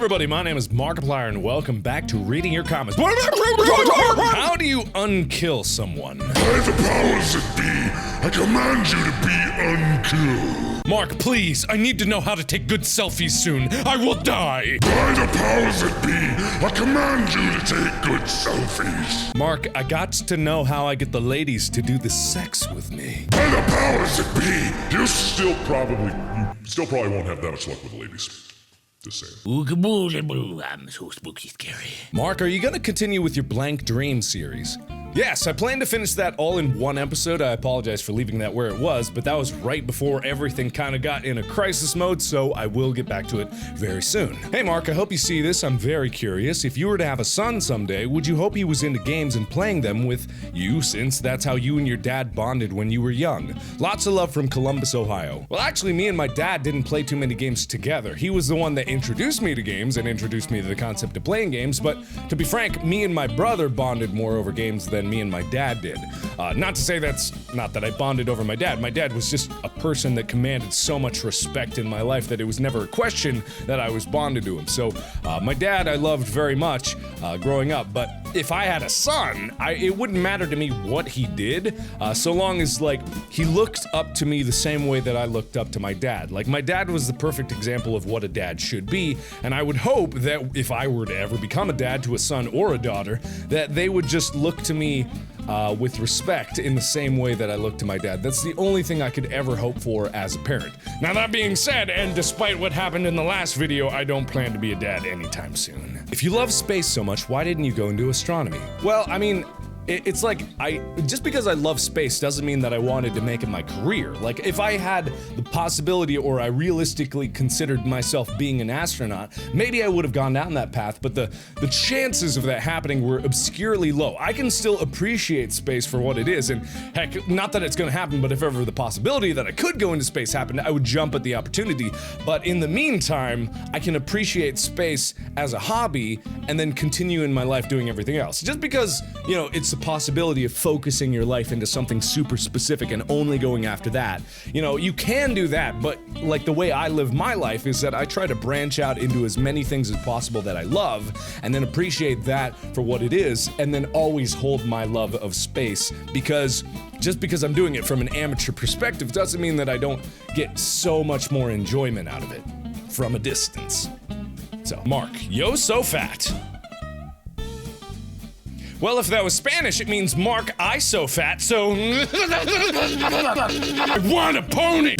everybody, my name is Markiplier and welcome back to Reading Your Comments. How do you unkill someone? By the powers that be, I command you to be unkill. Mark, please, I need to know how to take good selfies soon. I will die. By the powers that be, I command you to take good selfies. Mark, I got to know how I get the ladies to do the sex with me. By the powers that be, you still probably won't have that much luck with the ladies. Just saying. I'm so spooky scary. Mark, are you gonna continue with your Blank Dream series? Yes, I plan to finish that all in one episode. I apologize for leaving that where it was, but that was right before everything kind of got in a crisis mode, so I will get back to it very soon. Hey Mark, I hope you see this. I'm very curious. If you were to have a son someday, would you hope he was into games and playing them with you, since that's how you and your dad bonded when you were young? Lots of love from Columbus, Ohio. Well, actually, me and my dad didn't play too many games together. He was the one that introduced me to games and introduced me to the concept of playing games, but to be frank, me and my brother bonded more over games than me and my dad did. Not to say that's not that I bonded over my dad. My dad was just a person that commanded so much respect in my life that it was never a question that I was bonded to him. So my dad I loved very much growing up, but if I had a son, it wouldn't matter to me what he did, so long as like he looked up to me the same way that I looked up to my dad. Like my dad was the perfect example of what a dad should be, and I would hope that if I were to ever become a dad to a son or a daughter, that they would just look to me with respect in the same way that I look to my dad. That's the only thing I could ever hope for as a parent. Now that being said, and despite what happened in the last video, I don't plan to be a dad anytime soon. If you love space so much, why didn't you go into astronomy? Well, I mean, it's like, just because I love space doesn't mean that I wanted to make it my career. Like, if I had the possibility or I realistically considered myself being an astronaut, maybe I would have gone down that path, but the chances of that happening were obscurely low. I can still appreciate space for what it is, and heck, not that it's gonna happen, but if ever the possibility that I could go into space happened, I would jump at the opportunity. But in the meantime, I can appreciate space as a hobby and then continue in my life doing everything else. Just because, you know, it's the possibility of focusing your life into something super specific and only going after that. You know, you can do that, but like the way I live my life is that I try to branch out into as many things as possible that I love and then appreciate that for what it is, and then always hold my love of space, because just because I'm doing it from an amateur perspective doesn't mean that I don't get so much more enjoyment out of it from a distance. So, Mark, yo so fat. Well, if that was Spanish, it means Mark, I so fat, so I want a pony!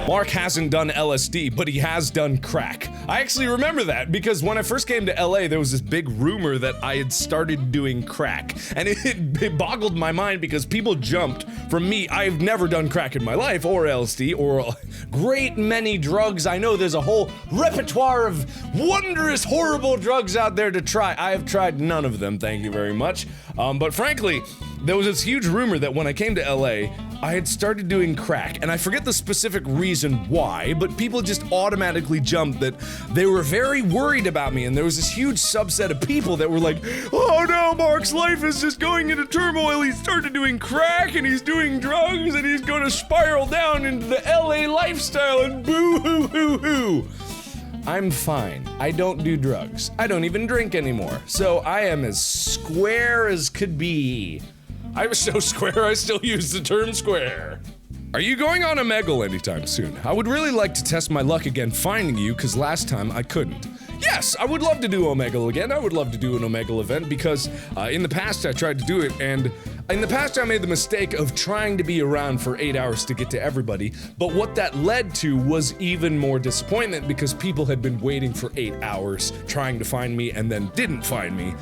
Mark hasn't done LSD, but he has done crack. I actually remember that, because when I first came to LA, there was this big rumor that I had started doing crack. And it boggled my mind because people jumped from me. I've never done crack in my life, or LSD, or a great many drugs. I know there's a whole repertoire of wondrous, horrible drugs out there to try. I have tried none of them, thank you very much. But frankly, there was this huge rumor that when I came to LA, I had started doing crack, and I forget the specific reason why, but people just automatically jumped that they were very worried about me, and there was this huge subset of people that were like, oh no, Mark's life is just going into turmoil, he started doing crack, and he's doing drugs, and he's gonna spiral down into the LA lifestyle, and boo hoo hoo hoo. I'm fine. I don't do drugs. I don't even drink anymore. So I am as square as could be. I was so square, I still use the term square. Are you going on Omegle anytime soon? I would really like to test my luck again finding you, because last time I couldn't. Yes, I would love to do Omegle again. I would love to do an Omegle event, because in the past I tried to do it, and in the past I made the mistake of trying to be around for 8 hours to get to everybody, but what that led to was even more disappointment, because people had been waiting for 8 hours trying to find me and then didn't find me.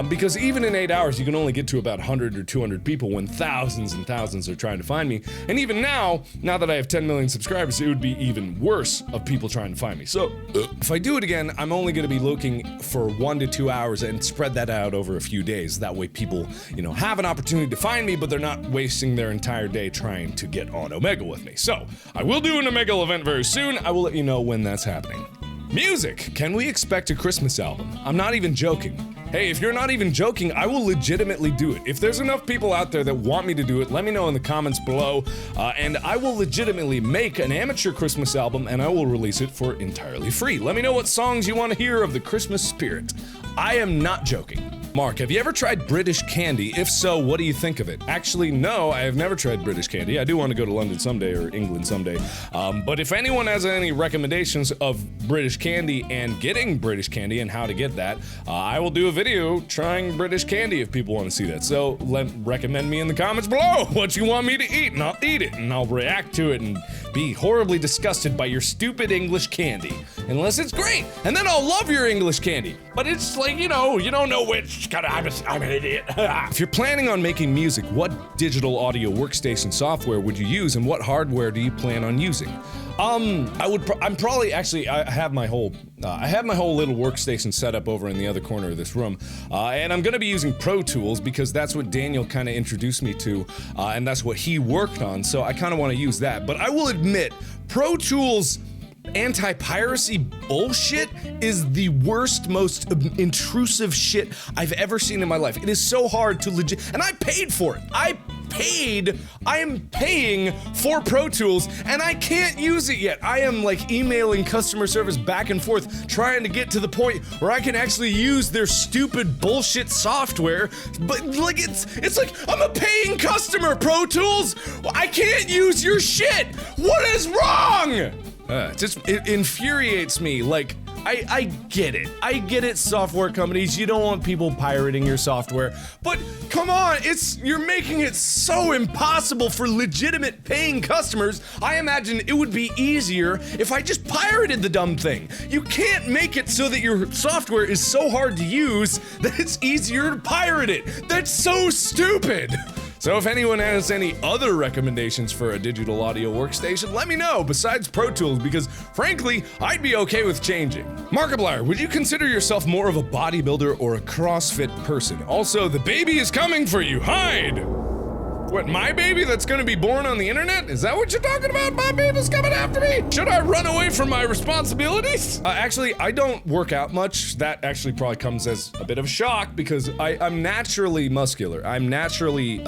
Because even in 8 hours you can only get to about 100 or 200 people when thousands and thousands are trying to find me. And even now that I have 10 million subscribers, it would be even worse of people trying to find me. So if I do it again, I'm only going to be looking for 1 to 2 hours and spread that out over a few days. That way people, you know, have an opportunity to find me, but they're not wasting their entire day trying to get on Omegle with me. So I will do an Omegle event very soon. I will let you know when that's happening. Music! Can we expect a Christmas album? I'm not even joking. Hey, if you're not even joking, I will legitimately do it. If there's enough people out there that want me to do it, let me know in the comments below, and I will legitimately make an amateur Christmas album and I will release it for entirely free. Let me know what songs you want to hear of the Christmas spirit. I am not joking. Mark, have you ever tried British candy? If so, what do you think of it? Actually, no, I have never tried British candy. I do want to go to London someday or England someday. But if anyone has any recommendations of British candy and getting British candy and how to get that, I will do a video trying British candy if people want to see that. So recommend me in the comments below what you want me to eat, and I'll eat it, and I'll react to it and be horribly disgusted by your stupid English candy. Unless it's great, and then I'll love your English candy. But it's like, you don't know which. I'm an idiot. If you're planning on making music, what digital audio workstation software would you use, and what hardware do you plan on using? I have my whole little workstation set up over in the other corner of this room, and I'm gonna be using Pro Tools because that's what Daniel kind of introduced me to, and that's what he worked on, so I kind of want to use that. But I will admit, Pro Tools anti-piracy bullshit is the worst, most intrusive shit I've ever seen in my life. It is so hard to and I paid for it. I am paying for Pro Tools and I can't use it yet. I am like emailing customer service back and forth trying to get to the point where I can actually use their stupid bullshit software, but like it's like I'm a paying customer, Pro Tools. I can't use your shit. What is wrong? It infuriates me. Like, I get it. I get it, software companies. You don't want people pirating your software. But come on, you're making it so impossible for legitimate paying customers. I imagine it would be easier if I just pirated the dumb thing. You can't make it so that your software is so hard to use that it's easier to pirate it. That's so stupid. So if anyone has any other recommendations for a digital audio workstation, let me know besides Pro Tools, because frankly, I'd be okay with changing. Markiplier, would you consider yourself more of a bodybuilder or a CrossFit person? Also, the baby is coming for you, hide! What, my baby that's gonna be born on the internet? Is that what you're talking about? My baby's coming after me? Should I run away from my responsibilities? Actually, I don't work out much. That actually probably comes as a bit of a shock because I'm naturally muscular. I'm naturally,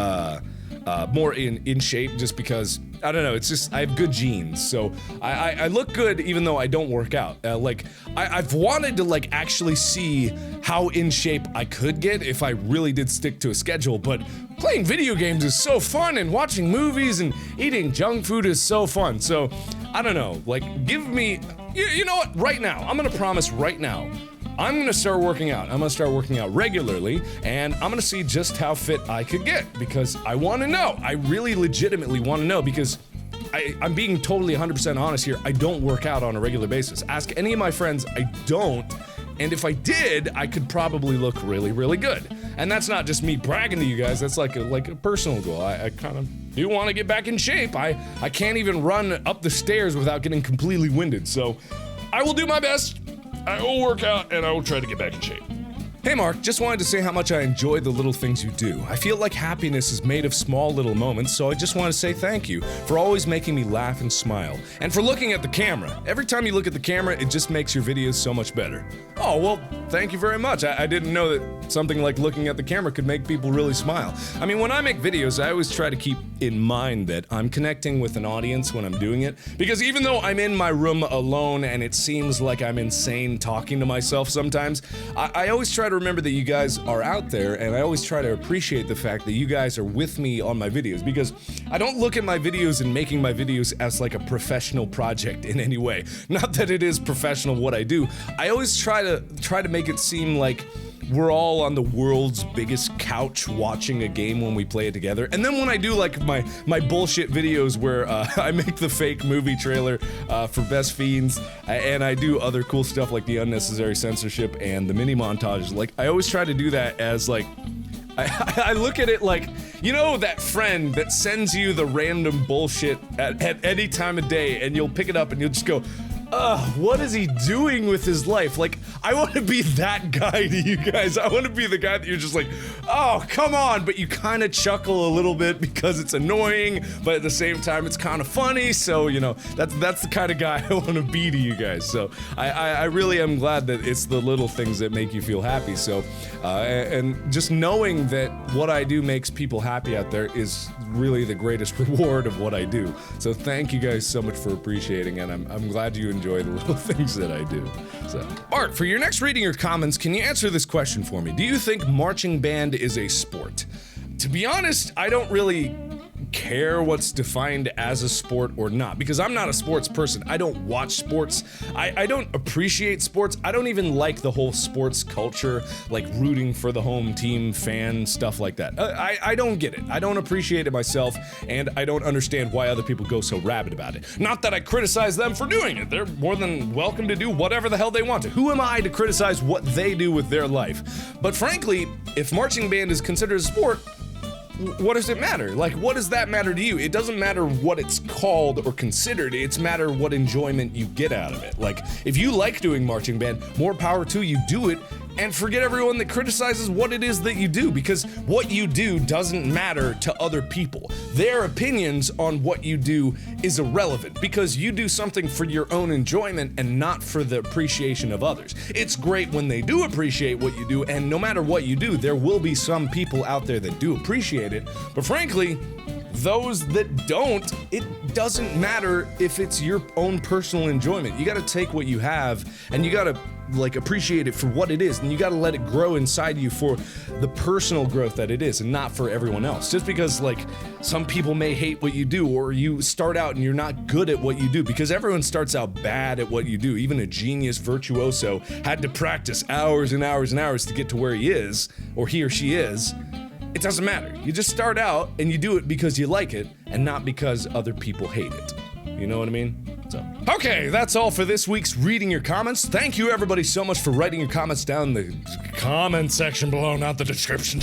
more in shape just because, I don't know, it's just, I have good genes, so I look good even though I don't work out. I've wanted to like actually see how in shape I could get if I really did stick to a schedule, but playing video games is so fun, and watching movies and eating junk food is so fun, so I don't know, like, give me, you know what, right now, I'm gonna promise right now, I'm gonna start working out. I'm gonna start working out regularly, and I'm gonna see just how fit I could get, because I wanna know. I really legitimately wanna know, because I'm being totally 100% honest here. I don't work out on a regular basis. Ask any of my friends, I don't. And if I did, I could probably look really, really good. And that's not just me bragging to you guys, that's like a personal goal. I kind of do want to get back in shape. I can't even run up the stairs without getting completely winded, so I will do my best. I will work out, and I will try to get back in shape. Hey Mark, just wanted to say how much I enjoy the little things you do. I feel like happiness is made of small little moments, so I just want to say thank you for always making me laugh and smile. And for looking at the camera. Every time you look at the camera, it just makes your videos so much better. Oh, well, thank you very much. I didn't know that something like looking at the camera could make people really smile. I mean, when I make videos, I always try to keep in mind that I'm connecting with an audience when I'm doing it. Because even though I'm in my room alone and it seems like I'm insane talking to myself sometimes, I always try to remember that you guys are out there, and I always try to appreciate the fact that you guys are with me on my videos, because I don't look at my videos and making my videos as like a professional project in any way. Not that it is professional what I do. I always try to make it seem like we're all on the world's biggest couch watching a game when we play it together. And then when I do like my bullshit videos where I make the fake movie trailer for Best Fiends, and I do other cool stuff like the unnecessary censorship and the mini montages, like I always try to do that as like, I look at it like, you know, that friend that sends you the random bullshit at any time of day, and you'll pick it up and you'll just go, what is he doing with his life? Like, I want to be that guy to you guys. I want to be the guy that you're just like, oh, come on, but you kind of chuckle a little bit because it's annoying, but at the same time, it's kind of funny. So, you know, that's the kind of guy I want to be to you guys. So, I really am glad that it's the little things that make you feel happy. So, and just knowing that what I do makes people happy out there is really the greatest reward of what I do. So, thank you guys so much for appreciating, and I'm glad you enjoy the little things that I do. So, Art, for your next reading or comments, can you answer this question for me? Do you think marching band is a sport? To be honest, I don't really care what's defined as a sport or not, because I'm not a sports person. I don't watch sports. I don't appreciate sports. I don't even like the whole sports culture, like rooting for the home team, fan stuff like that. I don't get it. I don't appreciate it myself, and I don't understand why other people go so rabid about it. Not that I criticize them for doing it. They're more than welcome to do whatever the hell they want to. Who am I to criticize what they do with their life? But frankly, if marching band is considered a sport, what does it matter? Like, what does that matter to you? It doesn't matter what it's called or considered. It's matter what enjoyment you get out of it. Like, if you like doing marching band, more power to you, do it, and forget everyone that criticizes what it is that you do, because what you do doesn't matter to other people. Their opinions on what you do is irrelevant, because you do something for your own enjoyment and not for the appreciation of others. It's great when they do appreciate what you do, and no matter what you do, there will be some people out there that do appreciate it, but frankly, those that don't, it doesn't matter if it's your own personal enjoyment. You gotta take what you have, and you gotta like appreciate it for what it is, and you got to let it grow inside you for the personal growth that it is, and not for everyone else. Just because like some people may hate what you do, or you start out and you're not good at what you do, because everyone starts out bad at what you do. Even a genius virtuoso had to practice hours and hours and hours to get to where he is, or he or she is. It doesn't matter. You just start out and you do it because you like it, and not because other people hate it. You know what I mean? So, okay, that's all for this week's Reading Your Comments. Thank you everybody so much for writing your comments down in the comment section below, not the description.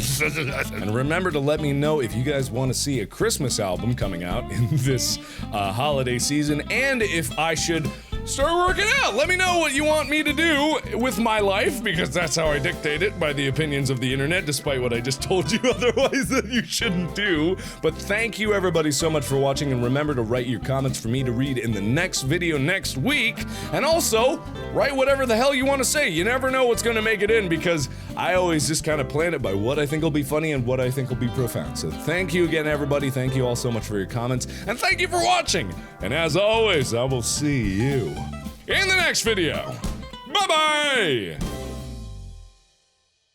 And remember to let me know if you guys want to see a Christmas album coming out in this holiday season, and if I should start working out. Let me know what you want me to do with my life, because that's how I dictate it, by the opinions of the internet, despite what I just told you otherwise that you shouldn't do. But thank you everybody so much for watching, and remember to write your comments for me to read in the next video next week. And also, write whatever the hell you want to say. You never know what's going to make it in, because I always just kind of plan it by what I think will be funny and what I think will be profound. So thank you again everybody. Thank you all so much for your comments, and thank you for watching. And as always, I will see you in the next video. Bye-bye!